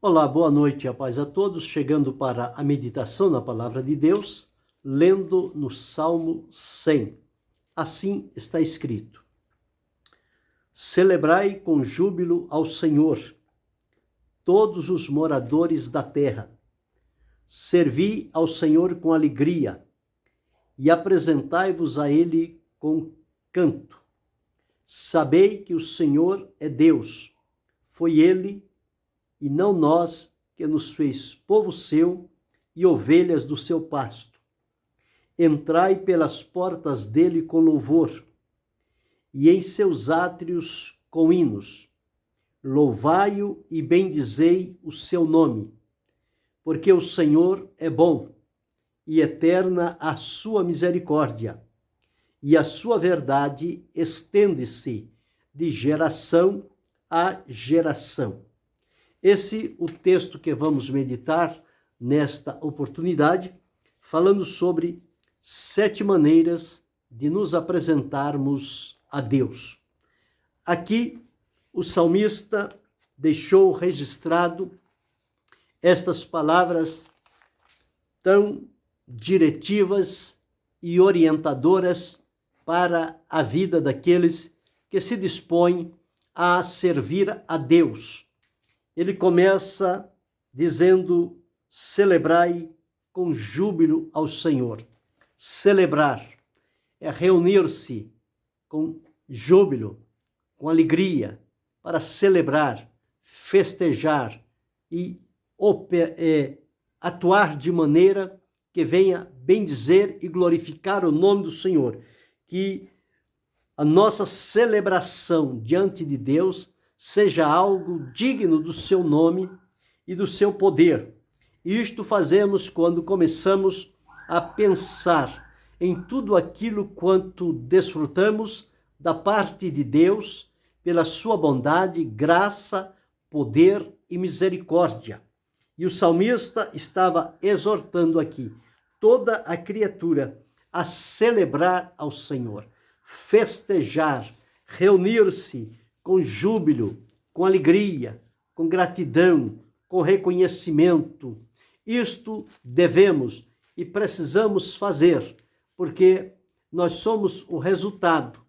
Olá, boa noite e a paz a todos, chegando para a meditação na Palavra de Deus, lendo no Salmo 100. Assim está escrito: Celebrai com júbilo ao Senhor, todos os moradores da terra. Servi ao Senhor com alegria e apresentai-vos a Ele com canto. Sabei que o Senhor é Deus, foi Ele e não nós, que nos fez povo seu e ovelhas do seu pasto. Entrai pelas portas dele com louvor, e em seus átrios com hinos. Louvai-o e bendizei o seu nome, porque o Senhor é bom, e eterna a sua misericórdia, e a sua verdade estende-se de geração a geração. Esse é o texto que vamos meditar nesta oportunidade, falando sobre 7 maneiras de nos apresentarmos a Deus. Aqui, o salmista deixou registrado estas palavras tão diretivas e orientadoras para a vida daqueles que se dispõem a servir a Deus. Ele começa dizendo: celebrai com júbilo ao Senhor. Celebrar é reunir-se com júbilo, com alegria, para celebrar, festejar e atuar de maneira que venha bendizer e glorificar o nome do Senhor. Que a nossa celebração diante de Deus seja algo digno do seu nome e do seu poder. Isto fazemos quando começamos a pensar em tudo aquilo quanto desfrutamos da parte de Deus, pela sua bondade, graça, poder e misericórdia. E o salmista estava exortando aqui toda a criatura a celebrar ao Senhor, festejar, reunir-se com júbilo, com alegria, com gratidão, com reconhecimento. Isto devemos e precisamos fazer, porque nós somos o resultado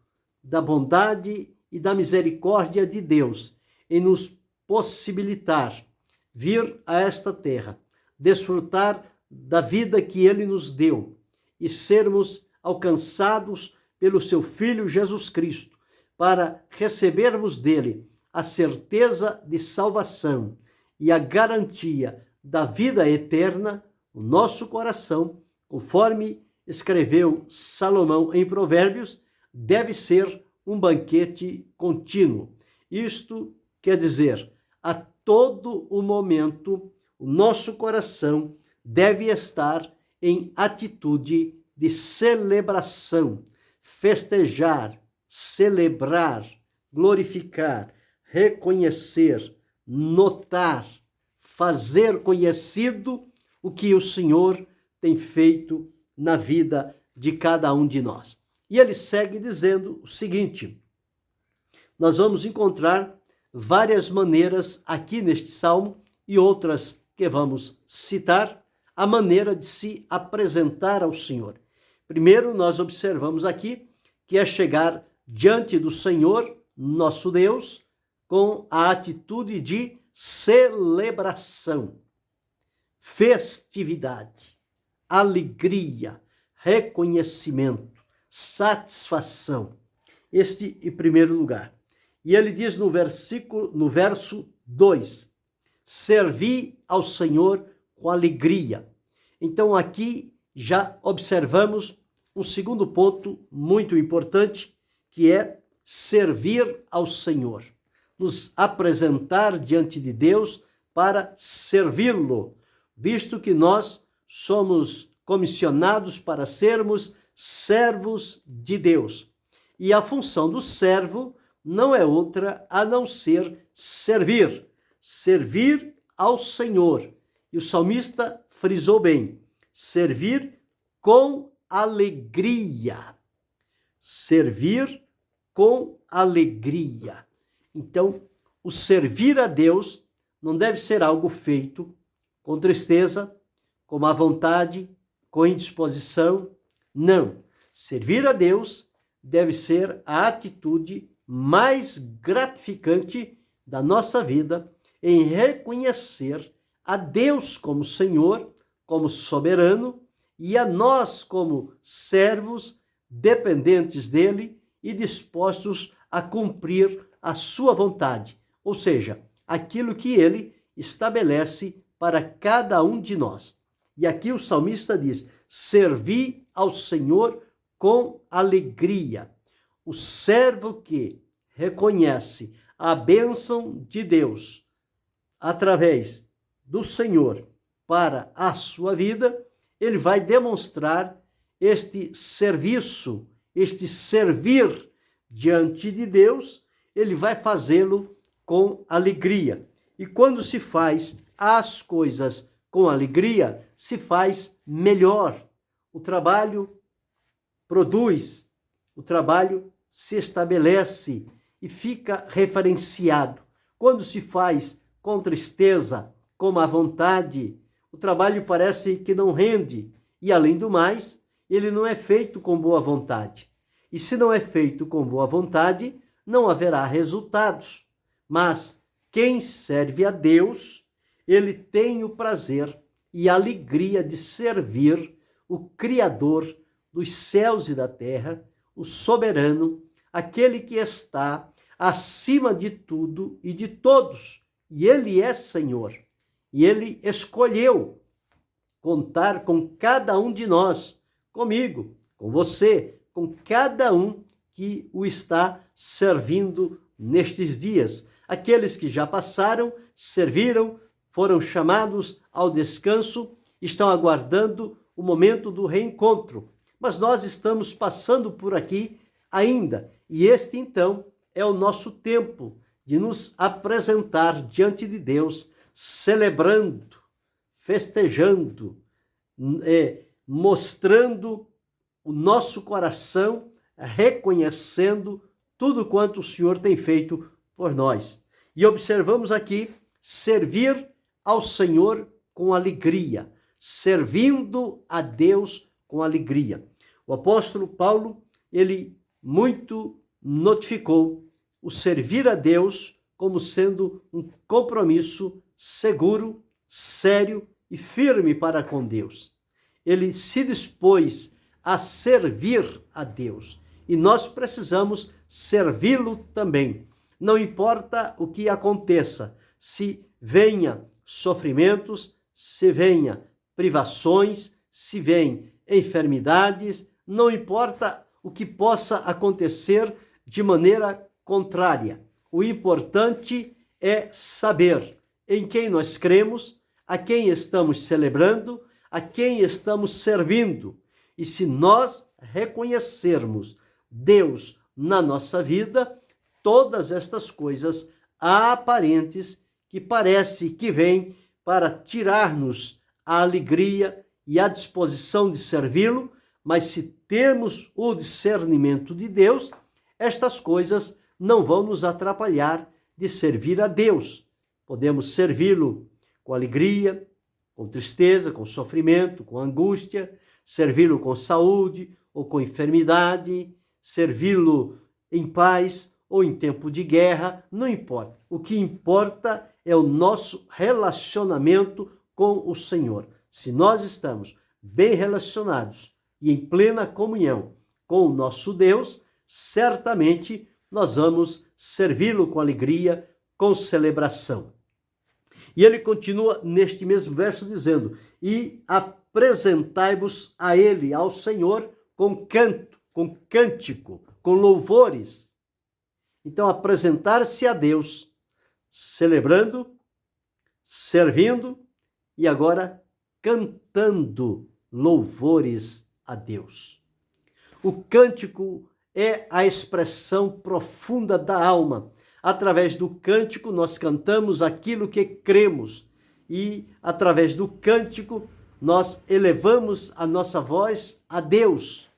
da bondade e da misericórdia de Deus em nos possibilitar vir a esta terra, desfrutar da vida que Ele nos deu e sermos alcançados pelo seu Filho Jesus Cristo, para recebermos dele a certeza de salvação e a garantia da vida eterna. O nosso coração, conforme escreveu Salomão em Provérbios, deve ser um banquete contínuo. Isto quer dizer, a todo o momento, o nosso coração deve estar em atitude de celebração, festejar, celebrar, glorificar, reconhecer, notar, fazer conhecido o que o Senhor tem feito na vida de cada um de nós. E ele segue dizendo o seguinte: nós vamos encontrar várias maneiras aqui neste salmo e outras que vamos citar, a maneira de se apresentar ao Senhor. Primeiro, nós observamos aqui que é chegar diante do Senhor, nosso Deus, com a atitude de celebração, festividade, alegria, reconhecimento, satisfação. Este em primeiro lugar. E ele diz no verso 2, servi ao Senhor com alegria. Então aqui já observamos um segundo ponto muito importante, que é servir ao Senhor, nos apresentar diante de Deus para servi-lo, visto que nós somos comissionados para sermos servos de Deus. E a função do servo não é outra a não ser servir, servir ao Senhor. E o salmista frisou bem, servir com alegria. Servir com alegria. Então, o servir a Deus não deve ser algo feito com tristeza, com má vontade, com indisposição. Não. Servir a Deus deve ser a atitude mais gratificante da nossa vida em reconhecer a Deus como Senhor, como soberano, e a nós como servos dependentes dele e dispostos a cumprir a sua vontade, ou seja, aquilo que ele estabelece para cada um de nós. E aqui o salmista diz: servi ao Senhor com alegria. O servo que reconhece a bênção de Deus através do Senhor para a sua vida, ele vai demonstrar este serviço, este servir diante de Deus, ele vai fazê-lo com alegria. E quando se faz as coisas com alegria, se faz melhor. O trabalho produz, o trabalho se estabelece e fica referenciado. Quando se faz com tristeza, com má vontade, o trabalho parece que não rende e, além do mais, ele não é feito com boa vontade. E se não é feito com boa vontade, não haverá resultados. Mas quem serve a Deus, ele tem o prazer e a alegria de servir o Criador dos céus e da terra, o soberano, aquele que está acima de tudo e de todos. E ele é Senhor. E ele escolheu contar com cada um de nós, comigo, com você, com cada um que o está servindo nestes dias. Aqueles que já passaram, serviram, foram chamados ao descanso, estão aguardando o momento do reencontro. Mas nós estamos passando por aqui ainda, e este então é o nosso tempo de nos apresentar diante de Deus, celebrando, festejando, mostrando o nosso coração, reconhecendo tudo quanto o Senhor tem feito por nós. E observamos aqui servir ao Senhor com alegria, servindo a Deus com alegria. O apóstolo Paulo, ele muito notificou o servir a Deus como sendo um compromisso seguro, sério e firme para com Deus. Ele se dispôs a servir a Deus e nós precisamos servi-lo também. Não importa o que aconteça, se venha sofrimentos, se venha privações, se venha enfermidades, não importa o que possa acontecer de maneira contrária. O importante é saber em quem nós cremos, a quem estamos celebrando, a quem estamos servindo. E se nós reconhecermos Deus na nossa vida, todas estas coisas aparentes que parece que vêm para tirar-nos a alegria e a disposição de servi-lo, mas se temos o discernimento de Deus, estas coisas não vão nos atrapalhar de servir a Deus. Podemos servi-lo com alegria, com tristeza, com sofrimento, com angústia, servi-lo com saúde ou com enfermidade, servi-lo em paz ou em tempo de guerra, não importa. O que importa é o nosso relacionamento com o Senhor. Se nós estamos bem relacionados e em plena comunhão com o nosso Deus, certamente nós vamos servi-lo com alegria, com celebração. E ele continua neste mesmo verso dizendo: e apresentai-vos a ele, ao Senhor, com canto, com cântico, com louvores. Então, apresentar-se a Deus, celebrando, servindo e agora cantando louvores a Deus. O cântico é a expressão profunda da alma. Através do cântico, nós cantamos aquilo que cremos e, através do cântico, nós elevamos a nossa voz a Deus.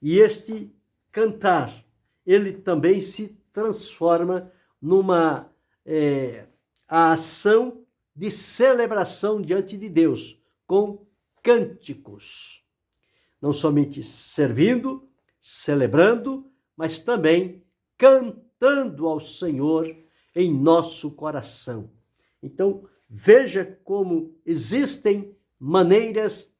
E este cantar, ele também se transforma numa a ação de celebração diante de Deus, com cânticos. Não somente servindo, celebrando, mas também cantando ao Senhor em nosso coração. Então, veja como existem maneiras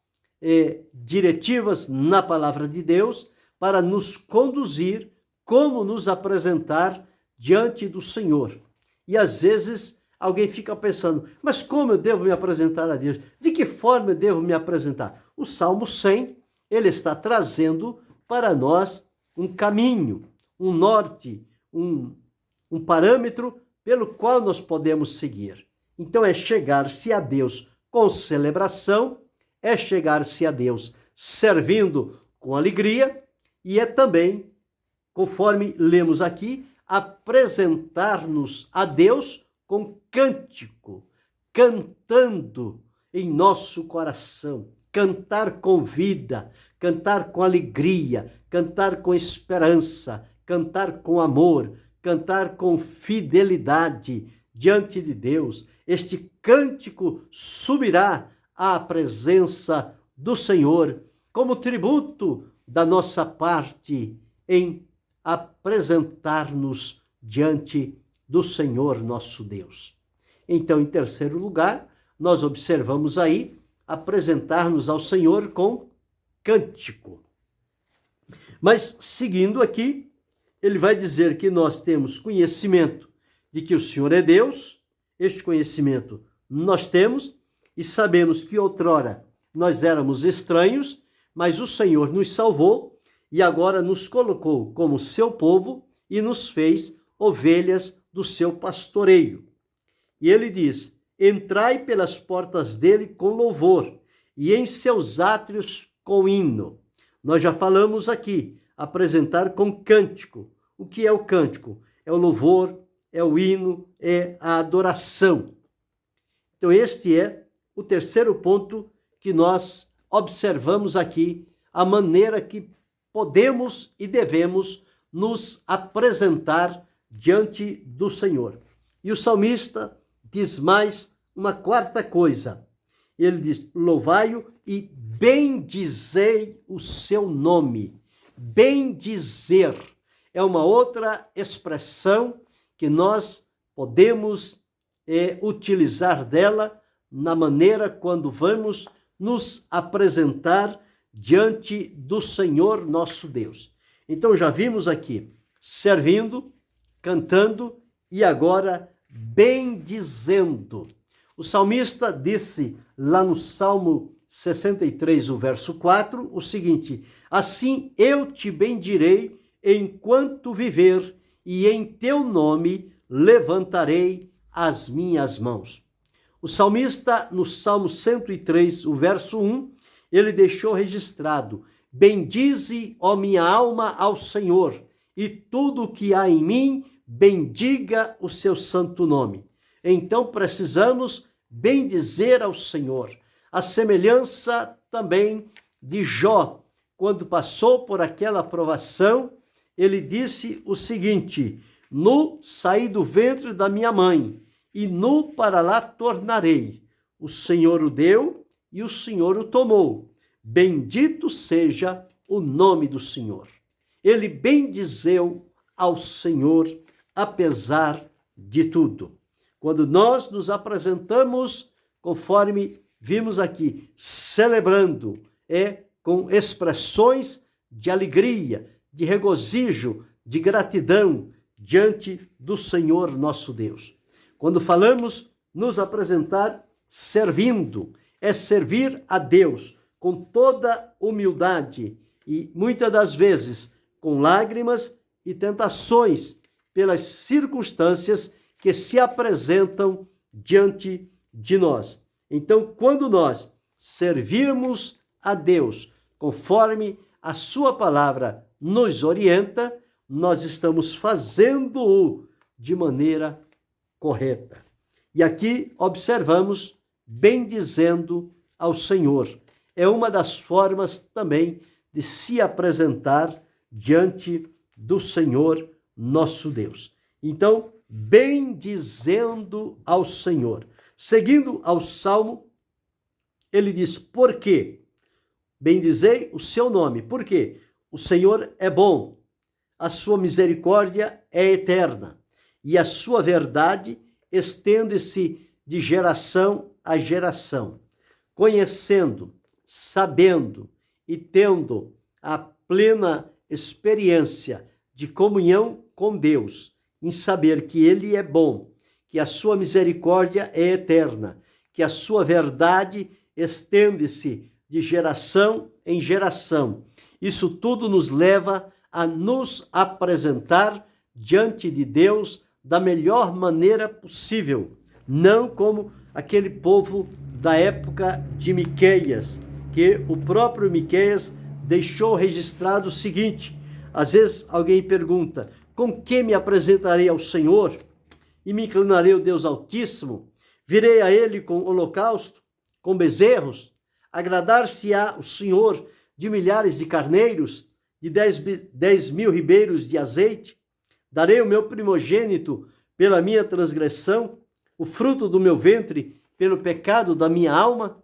diretivas na palavra de Deus para nos conduzir, como nos apresentar diante do Senhor. E às vezes alguém fica pensando, mas como eu devo me apresentar a Deus? De que forma eu devo me apresentar? O Salmo 100, ele está trazendo para nós um caminho, um norte, um parâmetro pelo qual nós podemos seguir. Então é chegar-se a Deus com celebração, é chegar-se a Deus servindo com alegria e é também, conforme lemos aqui, apresentar-nos a Deus com cântico, cantando em nosso coração, cantar com vida, cantar com alegria, cantar com esperança, cantar com amor, cantar com fidelidade diante de Deus. Este cântico subirá à presença do Senhor como tributo da nossa parte em apresentar-nos diante do Senhor nosso Deus. Então, em terceiro lugar, nós observamos aí apresentar-nos ao Senhor com cântico. Mas, seguindo aqui, ele vai dizer que nós temos conhecimento de que o Senhor é Deus, este conhecimento nós temos, e sabemos que outrora nós éramos estranhos, mas o Senhor nos salvou e agora nos colocou como seu povo e nos fez ovelhas do seu pastoreio. E ele diz, entrai pelas portas dele com louvor e em seus átrios com hino. Nós já falamos aqui, apresentar com cântico. O que é o cântico? É o louvor, é o hino, é a adoração. Então este é o terceiro ponto que nós observamos aqui, a maneira que podemos e devemos nos apresentar diante do Senhor. E o salmista diz mais uma quarta coisa. Ele diz, louvai-o e bendizei o seu nome. Bendizer é uma outra expressão que nós podemos utilizar dela na maneira quando vamos nos apresentar diante do Senhor nosso Deus. Então já vimos aqui, servindo, cantando e agora bendizendo. O salmista disse lá no Salmo 63, o verso 4, o seguinte, assim eu te bendirei enquanto viver e em teu nome levantarei as minhas mãos. O salmista, no Salmo 103, o verso 1, ele deixou registrado, bendize, ó minha alma, ao Senhor, e tudo o que há em mim, bendiga o seu santo nome. Então precisamos bendizer ao Senhor. A semelhança também de Jó, quando passou por aquela provação, ele disse o seguinte, nu saí do ventre da minha mãe, e nu para lá tornarei. O Senhor o deu e o Senhor o tomou. Bendito seja o nome do Senhor. Ele bendizeu ao Senhor, apesar de tudo. Quando nós nos apresentamos, conforme vimos aqui, celebrando, com expressões de alegria, de regozijo, de gratidão diante do Senhor nosso Deus. Quando falamos nos apresentar servindo, é servir a Deus com toda humildade e muitas das vezes com lágrimas e tentações pelas circunstâncias que se apresentam diante de nós. Então, quando nós servirmos a Deus conforme a sua palavra nos orienta, nós estamos fazendo-o de maneira correta. E aqui observamos bendizendo ao Senhor. É uma das formas também de se apresentar diante do Senhor nosso Deus. Então, bendizendo ao Senhor. Seguindo ao Salmo, ele diz, por quê? Bendizei o seu nome. Por quê? O Senhor é bom, a sua misericórdia é eterna e a sua verdade estende-se de geração a geração. Conhecendo, sabendo e tendo a plena experiência de comunhão com Deus, em saber que Ele é bom, que a sua misericórdia é eterna, que a sua verdade estende-se de geração em geração. Isso tudo nos leva a nos apresentar diante de Deus da melhor maneira possível, não como aquele povo da época de Miqueias, que o próprio Miqueias deixou registrado o seguinte: às vezes alguém pergunta, com que me apresentarei ao Senhor? E me inclinarei ao Deus Altíssimo? Virei a Ele com holocausto, com bezerros? Agradar-se-á o Senhor de milhares de carneiros, de 10.000 ribeiros de azeite? Darei o meu primogênito pela minha transgressão, o fruto do meu ventre pelo pecado da minha alma?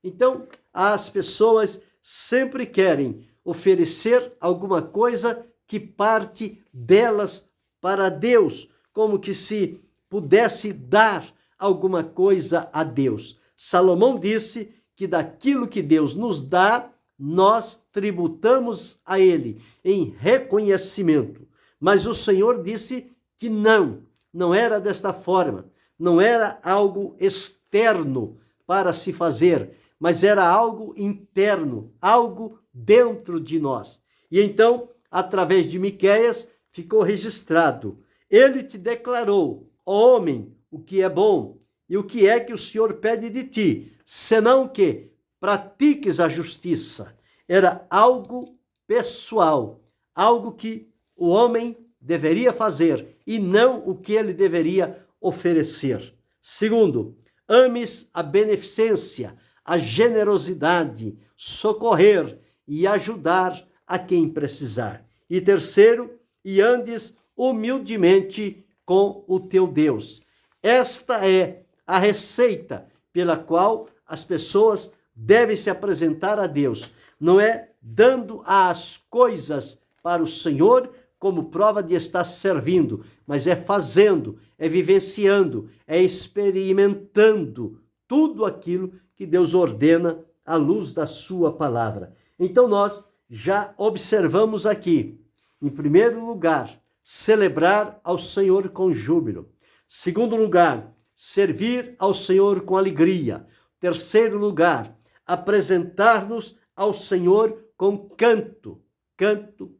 Então, as pessoas sempre querem oferecer alguma coisa que parte delas para Deus, como que se pudesse dar alguma coisa a Deus. Salomão disse que daquilo que Deus nos dá, nós tributamos a Ele em reconhecimento. Mas o Senhor disse que não era desta forma, não era algo externo para se fazer, mas era algo interno, algo dentro de nós. E então, através de Miqueias, ficou registrado: Ele te declarou, ó homem, o que é bom, e o que é que o Senhor pede de ti, senão que pratiques a justiça. Era algo pessoal, algo que o homem deveria fazer e não o que ele deveria oferecer. Segundo, ames a beneficência, a generosidade, socorrer e ajudar a quem precisar. E terceiro, e andes humildemente com o teu Deus. Esta é a receita pela qual as pessoas devem se apresentar a Deus. Não é dando as coisas para o Senhor como prova de estar servindo, mas é fazendo, é vivenciando, é experimentando tudo aquilo que Deus ordena à luz da sua palavra. Então nós já observamos aqui, em primeiro lugar, celebrar ao Senhor com júbilo. Segundo lugar, servir ao Senhor com alegria. Terceiro lugar, apresentar-nos ao Senhor com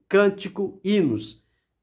cântico, hinos.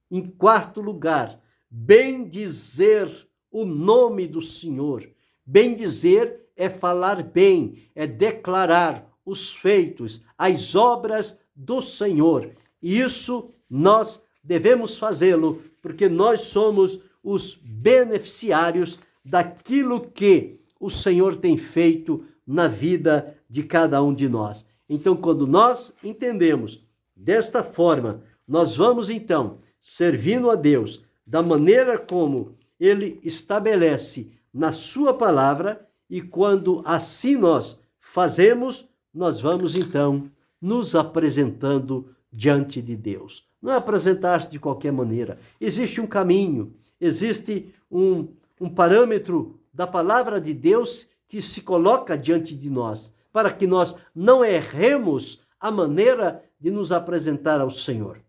Em quarto lugar, bendizer o nome do Senhor. Bendizer é falar bem, é declarar os feitos, as obras do Senhor. E isso nós devemos fazê-lo, porque nós somos os beneficiários daquilo que o Senhor tem feito na vida de cada um de nós. Então, quando nós entendemos desta forma, nós vamos então servindo a Deus da maneira como Ele estabelece na sua palavra, e quando assim nós fazemos, nós vamos então nos apresentando diante de Deus. Não é apresentar-se de qualquer maneira. Existe um caminho, existe um parâmetro da palavra de Deus que se coloca diante de nós, para que nós não erremos a maneira de nos apresentar ao Senhor.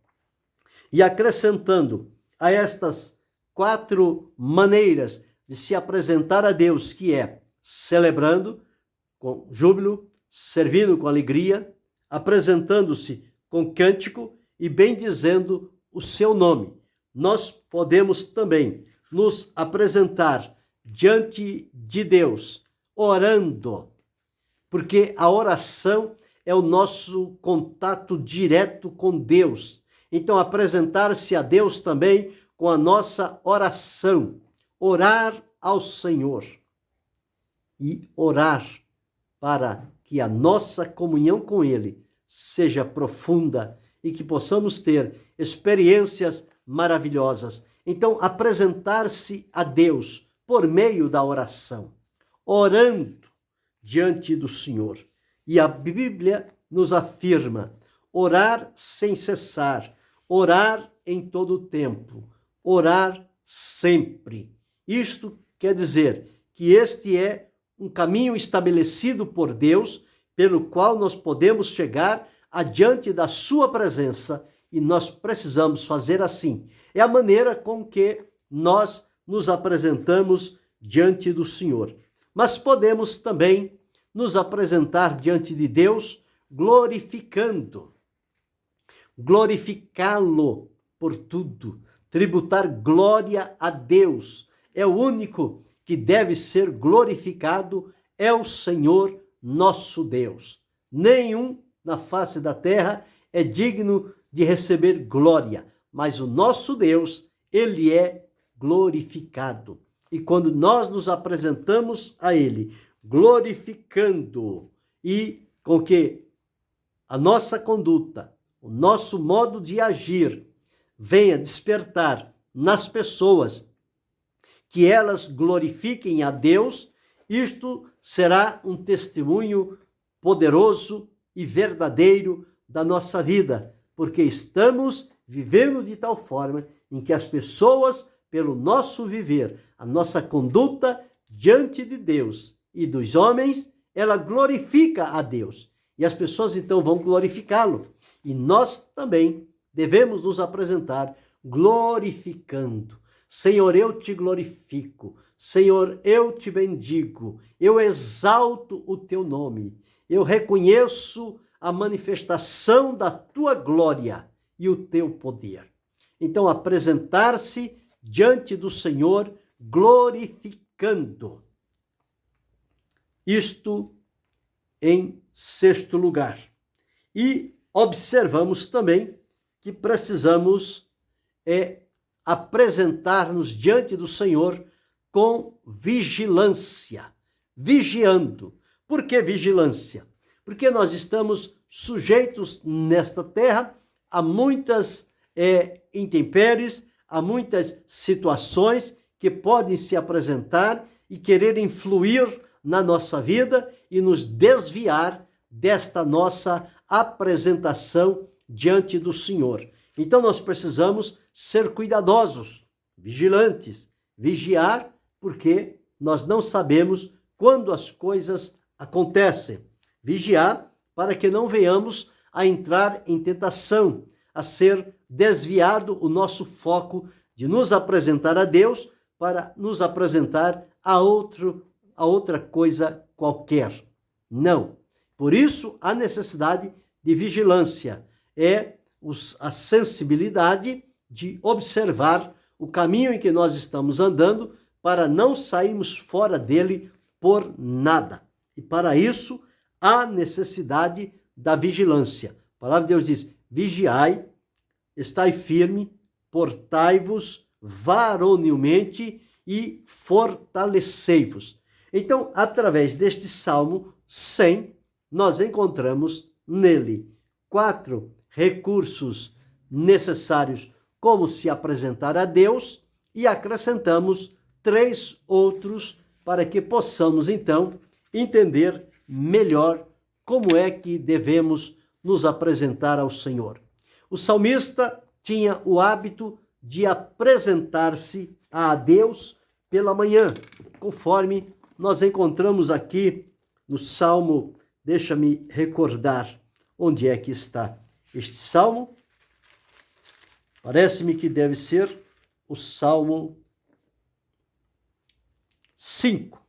E acrescentando a estas 4 maneiras de se apresentar a Deus, que é celebrando com júbilo, servindo com alegria, apresentando-se com cântico e bendizendo o seu nome. Nós podemos também nos apresentar diante de Deus, orando, porque a oração é o nosso contato direto com Deus. Então, apresentar-se a Deus também com a nossa oração, orar ao Senhor e orar para que a nossa comunhão com Ele seja profunda e que possamos ter experiências maravilhosas. Então, apresentar-se a Deus por meio da oração, orando diante do Senhor. E a Bíblia nos afirma: orar sem cessar, orar em todo o tempo, orar sempre. Isto quer dizer que este é um caminho estabelecido por Deus, pelo qual nós podemos chegar adiante da sua presença, e nós precisamos fazer assim. É a maneira com que nós nos apresentamos diante do Senhor. Mas podemos também nos apresentar diante de Deus glorificando, glorificá-lo por tudo, tributar glória a Deus. É o único que deve ser glorificado, é o Senhor nosso Deus. Nenhum na face da terra é digno de receber glória, mas o nosso Deus, ele é glorificado. E quando nós nos apresentamos a ele, glorificando, e com que a nossa conduta, o nosso modo de agir, venha despertar nas pessoas que elas glorifiquem a Deus, isto será um testemunho poderoso e verdadeiro da nossa vida, porque estamos vivendo de tal forma em que as pessoas, pelo nosso viver, a nossa conduta diante de Deus e dos homens, ela glorifica a Deus. E as pessoas então vão glorificá-lo. E nós também devemos nos apresentar glorificando. Senhor, eu te glorifico. Senhor, eu te bendigo. Eu exalto o teu nome. Eu reconheço a manifestação da tua glória e o teu poder. Então, apresentar-se diante do Senhor glorificando. Isto em sexto lugar. E observamos também que precisamos apresentar-nos diante do Senhor com vigilância, vigiando. Por que vigilância? Porque nós estamos sujeitos nesta terra a muitas intempéries, a muitas situações que podem se apresentar e querer influir na nossa vida e nos desviar desta nossa apresentação diante do Senhor. Então nós precisamos ser cuidadosos, vigilantes, vigiar, porque nós não sabemos quando as coisas acontecem. Vigiar para que não venhamos a entrar em tentação, a ser desviado o nosso foco de nos apresentar a Deus para nos apresentar a outra coisa qualquer. Não. Por isso, a necessidade de vigilância é a sensibilidade de observar o caminho em que nós estamos andando para não sairmos fora dele por nada. E para isso, há necessidade da vigilância. A palavra de Deus diz: vigiai, estai firme, portai-vos varonilmente e fortalecei-vos. Então, através deste Salmo 100, nós encontramos nele 4 recursos necessários como se apresentar a Deus e acrescentamos 3 outros para que possamos, então, entender melhor como é que devemos nos apresentar ao Senhor. O salmista tinha o hábito de apresentar-se a Deus pela manhã, conforme nós encontramos aqui no Salmo, deixa-me recordar onde é que está este Salmo. Parece-me que deve ser o Salmo 5.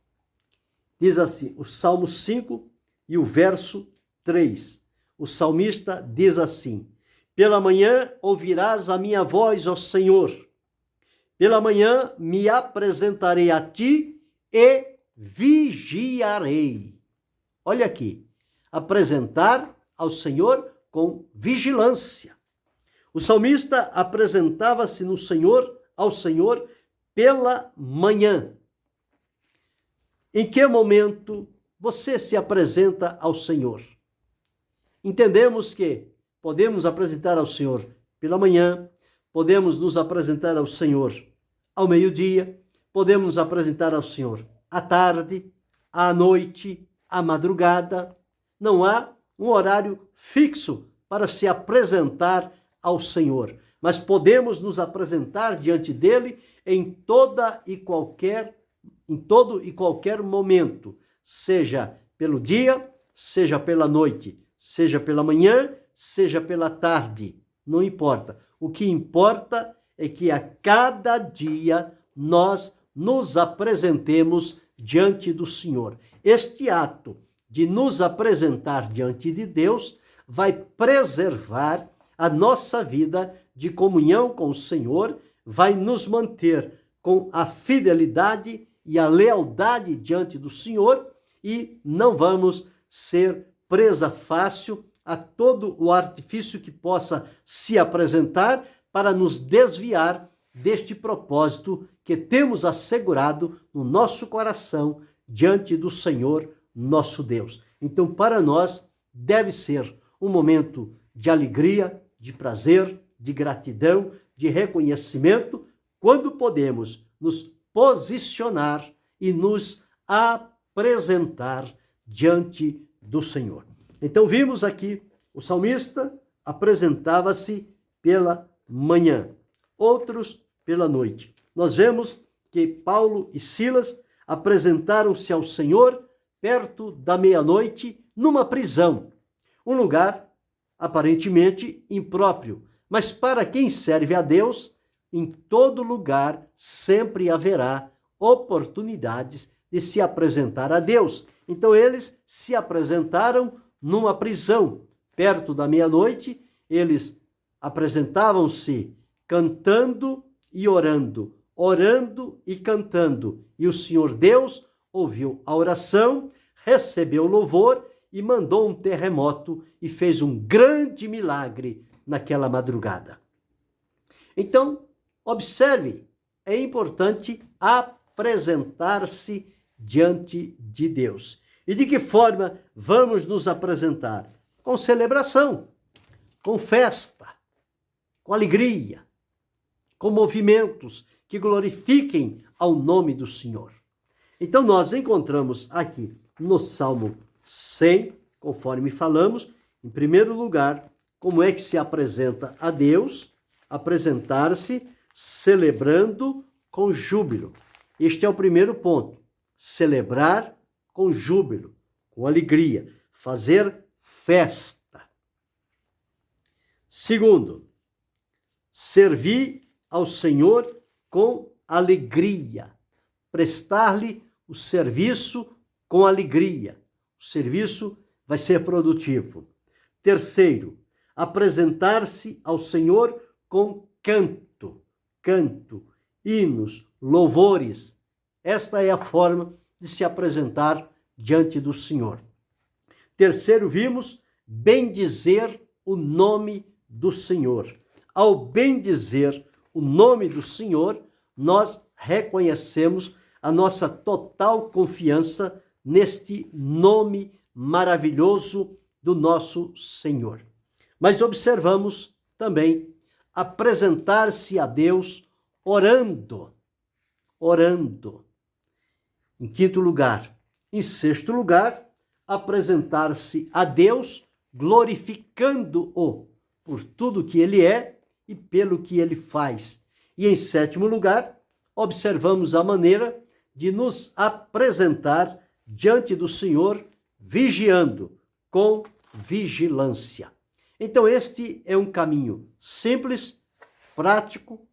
Diz assim, o Salmo 5 e o verso 3. O salmista diz assim: pela manhã ouvirás a minha voz, ó Senhor. Pela manhã me apresentarei a ti e vigiarei. Olha aqui, apresentar ao Senhor com vigilância. O salmista apresentava-se ao Senhor pela manhã. Em que momento você se apresenta ao Senhor? Entendemos que podemos apresentar ao Senhor pela manhã, podemos nos apresentar ao Senhor ao meio-dia, podemos nos apresentar ao Senhor à tarde, à noite, à madrugada. Não há um horário fixo para se apresentar ao Senhor, mas podemos nos apresentar diante dele em todo e qualquer momento, seja pelo dia, seja pela noite, seja pela manhã, seja pela tarde, não importa. O que importa é que a cada dia nós nos apresentemos diante do Senhor. Este ato de nos apresentar diante de Deus vai preservar a nossa vida de comunhão com o Senhor, vai nos manter com a fidelidade e a lealdade diante do Senhor e não vamos ser presa fácil a todo o artifício que possa se apresentar para nos desviar deste propósito que temos assegurado no nosso coração diante do Senhor, nosso Deus. Então, para nós, deve ser um momento de alegria, de prazer, de gratidão, de reconhecimento, quando podemos nos posicionar e nos apresentar diante do Senhor. Então, vimos aqui, o salmista apresentava-se pela manhã, outros pela noite. Nós vemos que Paulo e Silas apresentaram-se ao Senhor perto da meia-noite numa prisão, um lugar aparentemente impróprio, mas para quem serve a Deus, em todo lugar sempre haverá oportunidades de se apresentar a Deus. Então eles se apresentaram numa prisão perto da meia-noite, eles apresentavam-se cantando e orando, orando e cantando. E o Senhor Deus ouviu a oração, recebeu louvor e mandou um terremoto e fez um grande milagre naquela madrugada. Então, observe, é importante apresentar-se diante de Deus. E de que forma vamos nos apresentar? Com celebração, com festa, com alegria, com movimentos que glorifiquem ao nome do Senhor. Então nós encontramos aqui no Salmo 100, conforme falamos, em primeiro lugar, como é que se apresenta a Deus, apresentar-se celebrando com júbilo. Este é o primeiro ponto, celebrar com júbilo, com alegria, fazer festa. Segundo, servir ao Senhor com alegria, prestar-lhe o serviço com alegria. O serviço vai ser produtivo. Terceiro, apresentar-se ao Senhor com canto, hinos, louvores. Esta é a forma de se apresentar diante do Senhor. Terceiro, vimos bendizer o nome do Senhor. Ao bendizer o nome do Senhor, nós reconhecemos a nossa total confiança neste nome maravilhoso do nosso Senhor. Mas observamos também apresentar-se a Deus orando. Em quinto lugar. Em sexto lugar, apresentar-se a Deus glorificando-o por tudo que ele é e pelo que ele faz. E em sétimo lugar, observamos a maneira de nos apresentar diante do Senhor vigiando, com vigilância. Então este é um caminho simples, prático,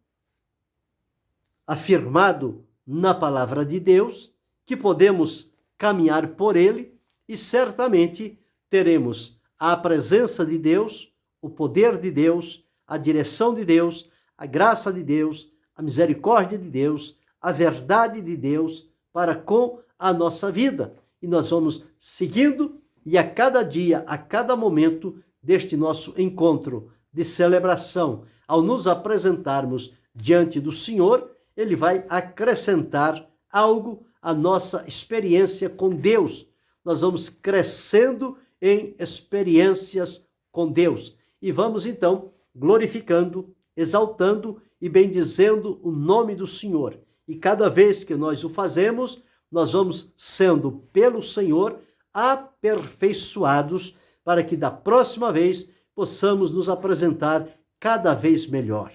afirmado na palavra de Deus, que podemos caminhar por ele e certamente teremos a presença de Deus, o poder de Deus, a direção de Deus, a graça de Deus, a misericórdia de Deus, a verdade de Deus para com a nossa vida. E nós vamos seguindo e a cada dia, a cada momento deste nosso encontro de celebração, ao nos apresentarmos diante do Senhor, ele vai acrescentar algo à nossa experiência com Deus. Nós vamos crescendo em experiências com Deus e vamos então glorificando exaltando e bendizendo o nome do Senhor. E cada vez que nós o fazemos, nós vamos sendo pelo Senhor aperfeiçoados para que da próxima vez possamos nos apresentar cada vez melhor.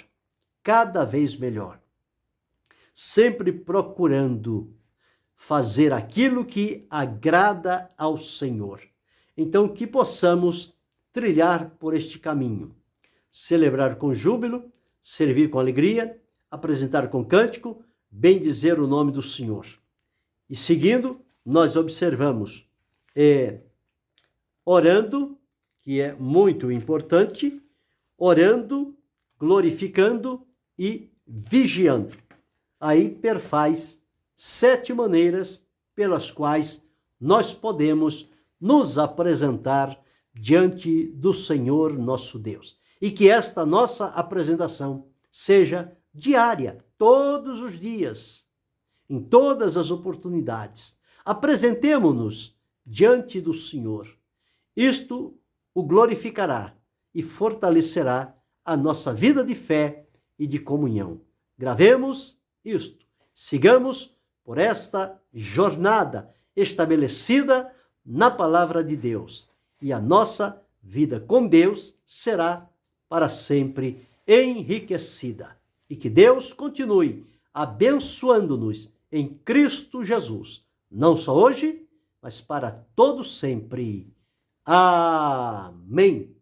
Cada vez melhor. Sempre procurando fazer aquilo que agrada ao Senhor. Então, que possamos trilhar por este caminho. Celebrar com júbilo, servir com alegria, apresentar com cântico, bendizer o nome do Senhor. E seguindo, nós observamos orando, que é muito importante, orando, glorificando e vigiando. Aí perfaz 7 maneiras pelas quais nós podemos nos apresentar diante do Senhor nosso Deus. E que esta nossa apresentação seja diária, todos os dias, em todas as oportunidades. Apresentemo-nos diante do Senhor. Isto o glorificará e fortalecerá a nossa vida de fé e de comunhão. Gravemos isto. Sigamos por esta jornada estabelecida na palavra de Deus. E a nossa vida com Deus será para sempre enriquecida. E que Deus continue abençoando-nos em Cristo Jesus, não só hoje, mas para todo sempre. Amém.